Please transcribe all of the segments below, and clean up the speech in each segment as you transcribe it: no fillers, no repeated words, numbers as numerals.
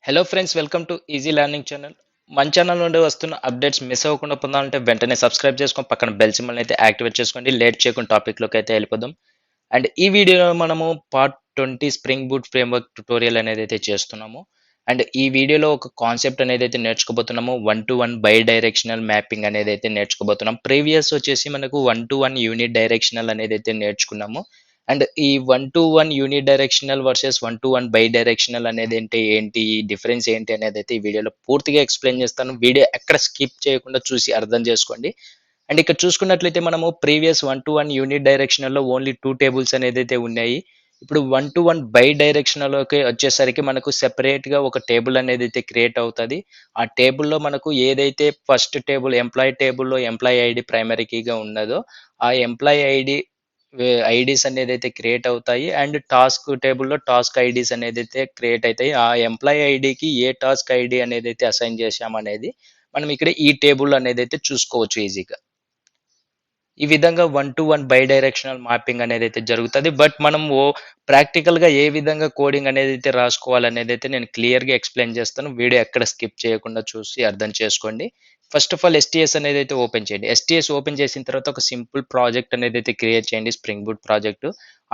Hello friends, welcome to easy learning channel. మన channel నుండి వస్తున్న అప్డేట్స్ మిస్ అవ్వకుండా పొందాలంటే వెంటనే సబ్స్క్రైబ్ చేసుకొని పక్కన బెల్ సింబల్ అయితే యాక్టివేట్ చేసుకోండి. లేట్ చేయకుండా టాపిక్లోకి అయితే వెళ్ళిపోదాం. అండ్ ఈ వీడియోలో మనము part 20 spring boot framework tutorial అనేది అయితే చేస్తున్నాము. అండ్ ఈ వీడియోలో ఒక కాన్సెప్ట్ అనేది అయితే నేర్చుకోబోతున్నాము. 1-to-1 బై డైరెక్షనల్ మ్యాపింగ్ అనేది అయితే నేర్చుకోబోతున్నాం. ప్రీవియస్ వచ్చేసి మనకు 1-to-1 యూనిట్ డైరెక్షనల్ అనేది అయితే నేర్చుకున్నాము. అండ్ ఈ 1-to-1 unit directional versus 1-to-1 by directional అనేది ఏంటి, ఈ డిఫరెన్స్ ఏంటి అనేది అయితే ఈ వీడియోలో పూర్తిగా ఎక్స్ప్లెయిన్ చేస్తాను. వీడియో ఎక్కడ స్కిప్ చేయకుండా చూసి అర్థం చేసుకోండి. అండ్ ఇక్కడ చూసుకున్నట్లయితే మనము ప్రీవియస్ 1-to-1 యూనిట్ డైరెక్షనల్లో ఓన్లీ 2 టేబుల్స్ అనేది అయితే ఉన్నాయి. ఇప్పుడు 1-to-1 బై డైరెక్షనల్లోకి వచ్చేసరికి మనకు సెపరేట్గా ఒక టేబుల్ అనేది అయితే క్రియేట్ అవుతుంది. ఆ టేబుల్లో మనకు ఏదైతే ఫస్ట్ టేబుల్ ఎంప్లాయీ టేబుల్లో ఎంప్లాయీ ఐడి ప్రైమరీ కీగా ఉన్నదో ఆ ఎంప్లాయీ ఐడి ఐడీస్ అనేది అయితే క్రియేట్ అవుతాయి. అండ్ టాస్క్ టేబుల్లో టాస్క్ ఐడీస్ అనేది అయితే క్రియేట్ అవుతాయి. ఆ ఎంప్లాయీ ఐడికి ఏ టాస్క్ ఐడి అనేది అయితే అసైన్ చేశామనేది మనం ఇక్కడ ఈ టేబుల్ అనేది అయితే చూసుకోవచ్చు ఈజీగా. ఈ విధంగా 1-to-1 బై డైరెక్షనల్ మ్యాపింగ్ అనేది అయితే జరుగుతుంది. బట్ మనం ప్రాక్టికల్గా ఏ విధంగా కోడింగ్ అనేది అయితే రాసుకోవాలనేది అయితే నేను క్లియర్గా ఎక్స్ప్లెయిన్ చేస్తాను. వీడియో ఎక్కడ స్కిప్ చేయకుండా చూసి అర్థం చేసుకోండి. ఫస్ట్ ఆఫ్ ఆల్ ఎస్టీఎస్ అనేది అయితే ఓపెన్ చేయండి. ఎస్టీఎస్ ఓపెన్ చేసిన తర్వాత ఒక సింపుల్ ప్రాజెక్ట్ అనేది అయితే క్రియేట్ చేయండి. Spring boot project.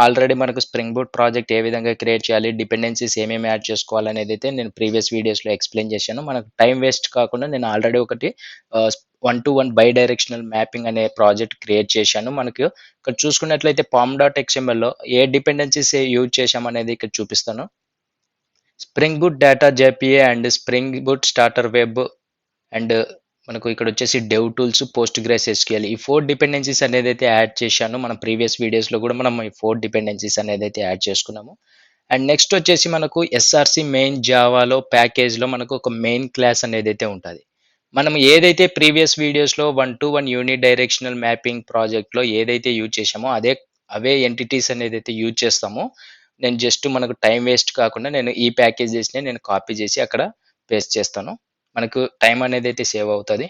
ఆల్రెడీ మనకు స్ప్రింగ్ బూట్ ప్రాజెక్ట్ ఏ విధంగా క్రియేట్ చేయాలి, డిపెండెన్సీస్ ఏమేమి యాడ్ చేసుకోవాలనేది అయితే నేను ప్రీవియస్ వీడియోస్లో ఎక్స్ప్లెయిన్ చేశాను. మనకు టైం వేస్ట్ కాకుండా నేను ఆల్రెడీ ఒకటి 1-to-1 బై డైరెక్షనల్ మ్యాపింగ్ అనే ప్రాజెక్ట్ క్రియేట్ చేశాను. మనకు ఇక్కడ చూసుకున్నట్లయితే pom.xmlలో ఏ డిపెండెన్సీస్ యూజ్ చేశామనేది ఇక్కడ చూపిస్తాను. Spring boot data JPA and spring boot starter web and మనకు ఇక్కడ వచ్చేసి dev tools, post grace SQL, ఈ 4 డిపెండెన్సీస్ అనేది అయితే యాడ్ చేశాను. మన ప్రీవియస్ వీడియోస్లో కూడా మనం ఈ 4 డిపెండెన్సీస్ అనేది అయితే యాడ్ చేసుకున్నాము. అండ్ నెక్స్ట్ వచ్చేసి మనకు ఎస్ఆర్సి మెయిన్ జావాలో ప్యాకేజ్లో మనకు ఒక మెయిన్ క్లాస్ అనేది అయితే ఉంటుంది. మనం ఏదైతే ప్రీవియస్ వీడియోస్లో 1-to-1 యూనిట్ డైరెక్షనల్ మ్యాపింగ్ ప్రాజెక్ట్లో ఏదైతే యూజ్ చేశామో అవే ఎంటిటీస్ అనేది అయితే యూజ్ చేస్తామో, నేను జస్ట్ మనకు టైం వేస్ట్ కాకుండా నేను ఈ ప్యాకేజెస్ని నేను కాపీ చేసి అక్కడ పేస్ట్ చేస్తాను. మనకు టైం అనేది అయితే సేవ్ అవుతుంది.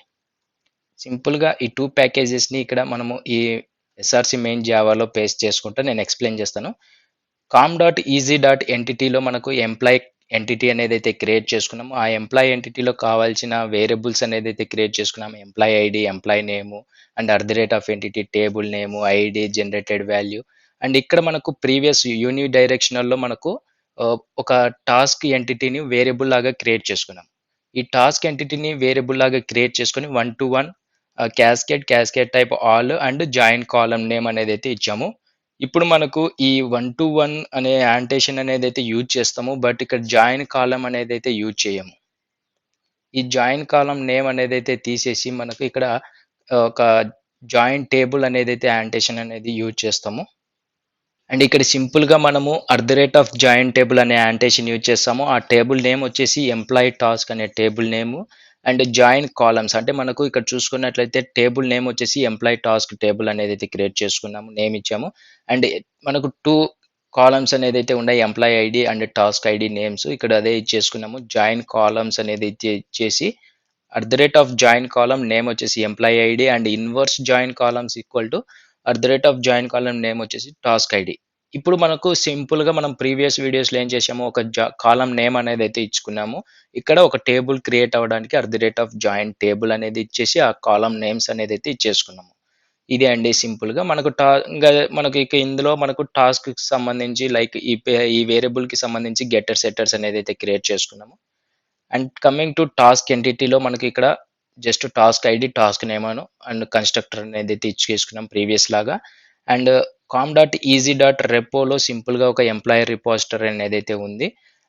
సింపుల్గా ఈ 2 ప్యాకేజెస్ని ఇక్కడ మనము ఈ ఎస్ఆర్సి మెయిన్ జావాలో పేస్ట్ చేసుకుంటూ నేను ఎక్స్ప్లెయిన్ చేస్తాను. com.easy.entity మనకు ఎంప్లాయ్ ఎంటిటీ అనేది అయితే క్రియేట్ చేసుకున్నాము. ఆ ఎంప్లాయ్ ఎంటిటీలో కావాల్సిన వేరియబుల్స్ అనేది అయితే క్రియేట్ చేసుకున్నాము. Employee ID, employee name and @entity, table name, ID, generated value. And ఇక్కడ మనకు ప్రీవియస్ యూనిట్ డైరెక్షనల్లో మనకు ఒక టాస్క్ ఎంటిటీని వేరియబుల్ లాగా క్రియేట్ చేసుకున్నాం. ఈ టాస్క్ ఎంటిటీని వేరియబుల్ లాగా క్రియేట్ చేసుకొని 1-to-1 cascade type all and join column name అనేది అయితే ఇచ్చాము. ఇప్పుడు మనకు ఈ 1-to-1 అనే యాంటేషన్ అనేది అయితే యూజ్ చేస్తాము. బట్ ఇక్కడ జాయిన్ కాలమ్ అనేది అయితే యూజ్ చేయము. ఈ జాయిన్ కాలమ్ నేమ్ అనేది అయితే తీసేసి మనకు ఇక్కడ ఒక జాయిన్ టేబుల్ అనేది అయితే యాంటేషన్ అనేది యూజ్ చేస్తాము. అండ్ ఇక్కడ సింపుల్గా మనము @జాయిన్ టేబుల్ అనే యాంటేషన్ యూజ్ చేస్తాము. ఆ టేబుల్ నేమ్ వచ్చేసి ఎంప్లాయీ టాస్క్ అనే table name and join columns అంటే మనకు ఇక్కడ చూసుకున్నట్లయితే టేబుల్ నేమ్ వచ్చేసి ఎంప్లాయీ టాస్క్ టేబుల్ అనేది అయితే క్రియేట్ చేసుకున్నాము, నేమ్ ఇచ్చాము. అండ్ మనకు 2 కాలమ్స్ అనేది అయితే ఉన్నాయి, employee ID and task ID names. ఇక్కడ అదే ఇచ్చేసుకున్నాము. జాయిన్ కాలమ్స్ అనేది ఇచ్చేసి @జాయిన్ కాలమ్ నేమ్ వచ్చేసి employee ID and inverse join columns equal to join column name వచ్చేసి టాస్క్ ఐడి. ఇప్పుడు మనకు సింపుల్గా మనం ప్రీవియస్ వీడియోస్లో ఏం చేసాము, ఒక కాలమ్ నేమ్ అనేది అయితే ఇచ్చుకున్నాము. ఇక్కడ ఒక టేబుల్ క్రియేట్ అవ్వడానికి జాయిన్ టేబుల్ అనేది ఇచ్చేసి ఆ కాలమ్ నేమ్స్ అనేది అయితే ఇచ్చేసుకున్నాము. ఇదే అండి సింపుల్గా మనకు ఇంకా మనకు ఇక ఇందులో మనకు టాస్క్కి సంబంధించి లైక్ ఈ వేరియబుల్కి సంబంధించి గెటర్ సెట్టర్స్ అనేది అయితే క్రియేట్ చేసుకున్నాము. అండ్ కమింగ్ టు టాస్క్ ఎంటిటీలో మనకి ఇక్కడ just task ID, task name and constructor అనేది అయితే ఇచ్చేసుకున్నాం ప్రీవియస్ లాగా. అండ్ com.easy.repoలో సింపుల్గా ఒక ఎంప్లాయర్ రిపోజిటరీ అనేది అయితే ఉంది.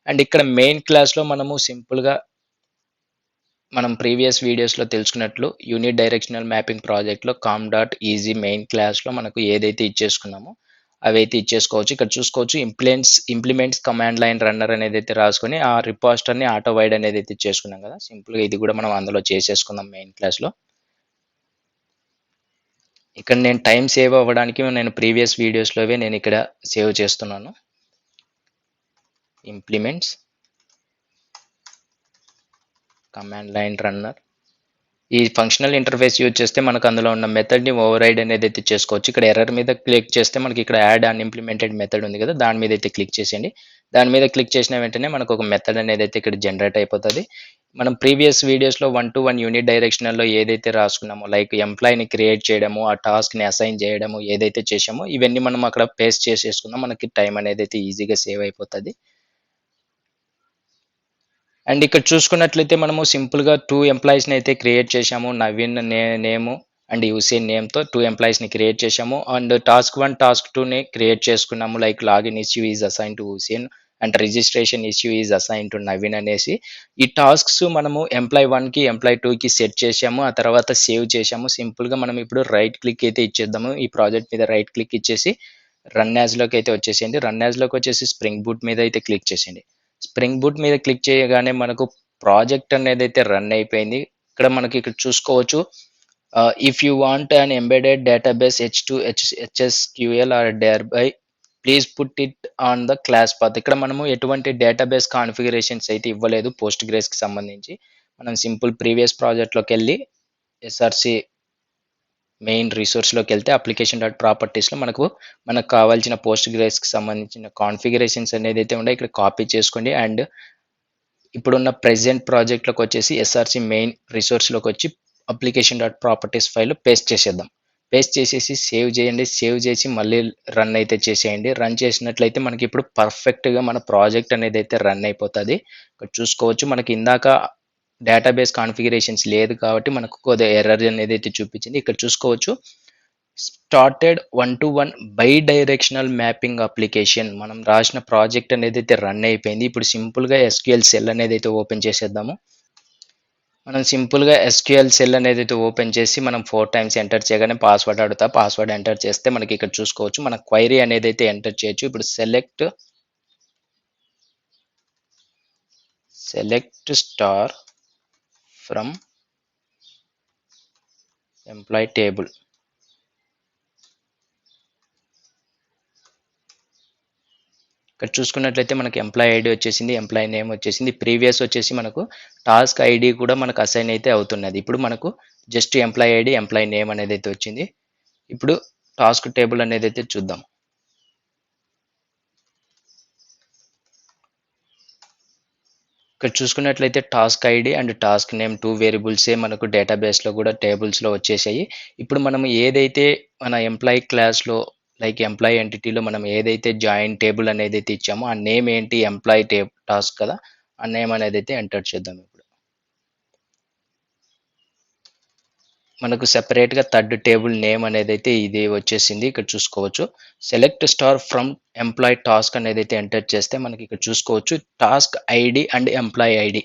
అండ్ ఇక్కడ మెయిన్ క్లాస్లో మనము సింపుల్గా మనం ప్రీవియస్ వీడియోస్లో తెలుసుకున్నట్లు యూనిట్ డైరెక్షనల్ మ్యాపింగ్ ప్రాజెక్ట్లో com.easy మెయిన్ క్లాస్లో మనకు ఏదైతే ఇచ్చేసుకున్నామో అవైతే ఇచ్చేసుకోవచ్చు. ఇక్కడ చూసుకోవచ్చు ఇంప్లిమెంట్స్ కమాండ్ లైన్ రన్నర్ అనేది అయితే రాసుకొని ఆ రిపోజిటరీని ఆటో వైడ్ అనేది అయితే ఇచ్చేసుకున్నాం కదా. సింపుల్గా ఇది కూడా మనం అందులో చేసేసుకుందాం మెయిన్ క్లాస్లో. ఇక్కడ నేను టైం సేవ్ అవ్వడానికి నేను ప్రీవియస్ వీడియోస్లోవే నేను ఇక్కడ సేవ్ చేస్తున్నాను. ఇంప్లిమెంట్స్ కమాండ్ లైన్ రన్నర్ ఈ ఫంక్షనల్ ఇంటర్ఫేస్ యూజ్ చేస్తే మనకు అందులో ఉన్న మెథడ్‌ని ఓవర్‌రైడ్ అనేదైతే చేసుకోవచ్చు. ఇక్కడ ఎర్రర్ మీద క్లిక్ చేస్తే మనకి ఇక్కడ యాడ్ అన్‌ఇంప్లిమెంటెడ్ మెథడ్ ఉంది కదా! దాని మీద అయితే క్లిక్ చేసేయండి. దాని మీద క్లిక్ చేసిన వెంటనే మనకు ఒక మెథడ్ అనేదైతే ఇక్కడ జనరేట్ అయిపోతది. మనం ప్రీవియస్ వీడియోస్‌లో 1-1 యూనిట్ డైరెక్షనల్‌లో ఏదైతే రాసుకున్నామో లైక్ ఎంప్లాయ్‌ని క్రియేట్ చేయడము, ఆ టాస్క్‌ని అసైన్ చేయడము ఏదైతే చేశామో ఇవన్నీ మనం అక్కడ పేస్ట్ చేసేసుకుందాం. మనకి టైం అనేదైతే ఈజీగా సేవ్ అయిపోతది. అండ్ ఇక్కడ చూసుకున్నట్లయితే మనము సింపుల్‌గా 2 ఎంప్లాయీస్‌ని అయితే క్రియేట్ చేశాము. నవీన్ నేము అండ్ హుసేన్ నేమ్‌తో 2 ఎంప్లాయీస్‌ని క్రియేట్ చేశాము. అండ్ టాస్క్ 1, టాస్క్ 2ని క్రియేట్ చేసుకున్నాము. Like login issue is assigned to Hussain and registration issue is assigned to Naveen అనేసి ఈ టాస్క్స్ మనము ఎంప్లాయీ 1కి, ఎంప్లాయీ 2కి సెట్ చేశాము. ఆ తర్వాత సేవ్ చేశాము. సింపుల్‌గా మనం ఇప్పుడు రైట్ క్లిక్ అయితే ఇచ్చేద్దాము. ఈ ప్రాజెక్ట్ మీద రైట్ క్లిక్ ఇచ్చేసి రన్ యాజ్‌లోకి అయితే వచ్చేసేయండి. రన్ యాజ్‌లోకి వచ్చేసి స్ప్రింగ్ బూట్ మీద అయితే క్లిక్ చేసేయండి. స్ప్రింగ్ బూట్ మీద క్లిక్ చేయగానే మనకు ప్రాజెక్ట్ అనేదైతే రన్ అయిపోయింది. ఇక్కడ మనకి ఇక్కడ చూసుకోవచ్చు. If you want an embedded database H2 HSQL or thereby please put it on the class path. ఇక్కడ మనము ఎటువంటి డేటాబేస్ కాన్ఫిగరేషన్స్ అయితే ఇవ్వలేదు పోస్ట్‌గ్రేస్‌కి సంబంధించి. మనం సింపుల్ ప్రీవియస్ ప్రాజెక్ట్‌లోకెళ్ళి ఎస్ఆర్‌సి మెయిన్ రిసోర్స్‌లోకి వెళ్తే అప్లికేషన్ డాట్ ప్రాపర్టీస్‌లో మనకు కావాల్సిన పోస్ట్‌గ్రేస్‌కి సంబంధించిన కాన్ఫిగరేషన్స్ అనేదైతే ఉన్నాయో ఇక్కడ కాపీ చేసుకోండి. అండ్ ఇప్పుడున్న ప్రెజెంట్ ప్రాజెక్ట్‌లోకి వచ్చేసి ఎస్ఆర్‌సి మెయిన్ రిసోర్స్‌లోకి వచ్చి application dot properties file paste చేసేద్దాం. పేస్ట్ చేసేసి సేవ్ చేయండి. సేవ్ చేసి మళ్ళీ రన్ అయితే చేసేయండి. రన్ చేసినట్లయితే మనకి ఇప్పుడు పర్ఫెక్ట్‌గా మన ప్రాజెక్ట్ అనేదైతే రన్ అయిపోతది. ఇక్కడ చూసుకోవచ్చు మనకి ఇందాక డేటాబేస్ కాన్ఫిగరేషన్స్ లేదు కాబట్టి మనకు కొద్దిగా ఎర్రర్ అనేదైతే చూపించింది. ఇక్కడ చూసుకోవచ్చు. Started 1-1 by directional mapping application మనం రాసిన ప్రాజెక్ట్ అనేదైతే రన్ అయిపోయింది. ఇప్పుడు సింపుల్‌గా ఎస్‌క్యూఎల్ సెల్ అనేదైతే ఓపెన్ చేసేద్దాము. మనం సింపుల్‌గా ఎస్‌క్యూఎల్ సెల్ అనేదైతే ఓపెన్ చేసి మనం 4 టైమ్స్ ఎంటర్ చేయగానే పాస్వర్డ్ అడుగుతా. పాస్వర్డ్ ఎంటర్ చేస్తే మనకి ఇక్కడ చూసుకోవచ్చు. మన క్వెరీ అనేదైతే ఎంటర్ చేయొచ్చు. ఇప్పుడు select star from employee table. ఇక్కడ చూసుకున్నట్లయితే మనకి ఎంప్లాయీ ఐడి వచ్చేసింది. ఎంప్లాయీ నేమ్ వచ్చేసింది. ప్రీవియస్ వచ్చేసి మనకు టాస్క్ ఐడి కూడా మనకు అసైన్ అయితే అవుతున్నది. ఇప్పుడు మనకు just employee ID, employee name అనేదైతే వచ్చింది. ఇప్పుడు టాస్క్ టేబుల్ అనేదైతే చూద్దాం. ఇక్కడ చూసుకున్నట్లయితే task ID and task name 2 వేరియబుల్సే మనకు డేటాబేస్‌లో కూడా టేబుల్స్‌లో వచ్చేసాయి. ఇప్పుడు మనం ఏదైతే మన ఎంప్లాయీ క్లాస్‌లో లైక్ ఎంప్లాయీ ఎంటిటీలో మనం ఏదైతే జాయిన్ టేబుల్ అనేదైతే ఇచ్చామో ఆ నేమ్ ఏంటి ఎంప్లాయీ టాస్క్ కదా! ఆ నేమ్ అనేదైతే ఎంటర్ చేద్దాం ఇప్పుడు. మనకు సెపరేట్‌గా థర్డ్ టేబుల్ నేమ్ అనేదైతే ఇది వచ్చేసింది. ఇక్కడ చూసుకోవచ్చు. Select star from employee task అనేదైతే ఎంటర్ చేస్తే మనకి ఇక్కడ చూసుకోవచ్చు. Task ID and employee ID.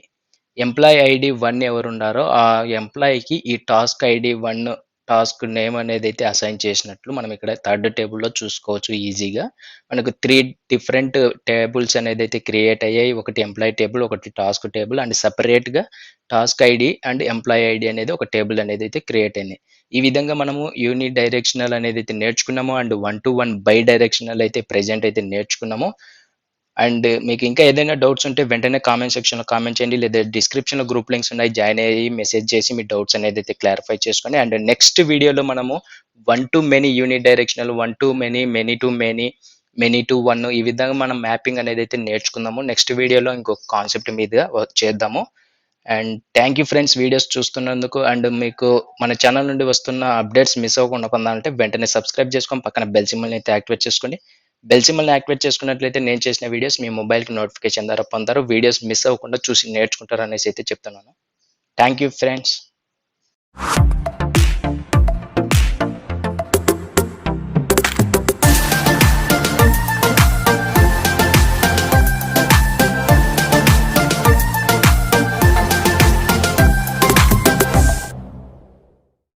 Employee ID 1 ఎవరున్నారో ఆ ఎంప్లాయీకి ఈ టాస్క్ ఐడి 1 టాస్క్ నేమ్ అనేదైతే అసైన్ చేసినట్లు మనం ఇక్కడ థర్డ్ టేబుల్‌లో చూసుకోవచ్చు ఈజీగా. మనకు 3 డిఫరెంట్ టేబుల్స్ అనేదైతే క్రియేట్ అయ్యాయి. ఒకటి ఎంప్లాయీ టేబుల్, ఒకటి టాస్క్ టేబుల్ అండ్ సెపరేట్‌గా task ID and employee ID అనేది ఒక టేబుల్ అనేదైతే క్రియేట్ అయింది. ఈ విధంగా మనము యూని డైరెక్షనల్ అనేదైతే నేర్చుకున్నామో అండ్ 1-1 బై డైరెక్షనల్ అయితే ప్రెజెంట్ అయితే నేర్చుకున్నాము. అండ్ మీకు ఇంకా ఏదైనా డౌట్స్ ఉంటే వెంటనే కామెంట్ సెక్షన్‌లో కామెంట్ చేయండి. లేదా డిస్క్రిప్షన్‌లో గ్రూప్ లింక్స్ ఉన్నాయి. జాయిన్ అయ్యి మెసేజ్ చేసి మీ డౌట్స్ అనేదైతే క్లారిఫై చేసుకోండి. అండ్ నెక్స్ట్ వీడియోలో మనము 1 to many unit directional, 1 to many, many to many, many to 1 ఈ విధంగా మనం మ్యాపింగ్ అనేదైతే నేర్చుకుందాము. నెక్స్ట్ వీడియోలో ఇంకొక కాన్సెప్ట్ మీద వర్క్ చేద్దాము. And thank you friends videos చూస్తున్నందుకు. అండ్ మీకు మన ఛానల్ నుండి వస్తున్న అప్డేట్స్ మిస్ అవ్వకుండా పొందాలంటే వెంటనే సబ్స్క్రైబ్ చేసుకొని పక్కన బెల్ సింబల్‌ని అయితే యాక్టివేట్ చేసుకోండి. బెల్ సింబల్‌ని యాక్టివేట్ చేసుకున్నట్లయితే నేను చేసిన వీడియోస్ మీ మొబైల్‌కి నోటిఫికేషన్ ద్వారా పొందుతారు. వీడియోస్ మిస్ అవ్వకుండా చూసి నేర్చుకుంటారు అనేసి అయితే చెప్తున్నాను. Thank you friends.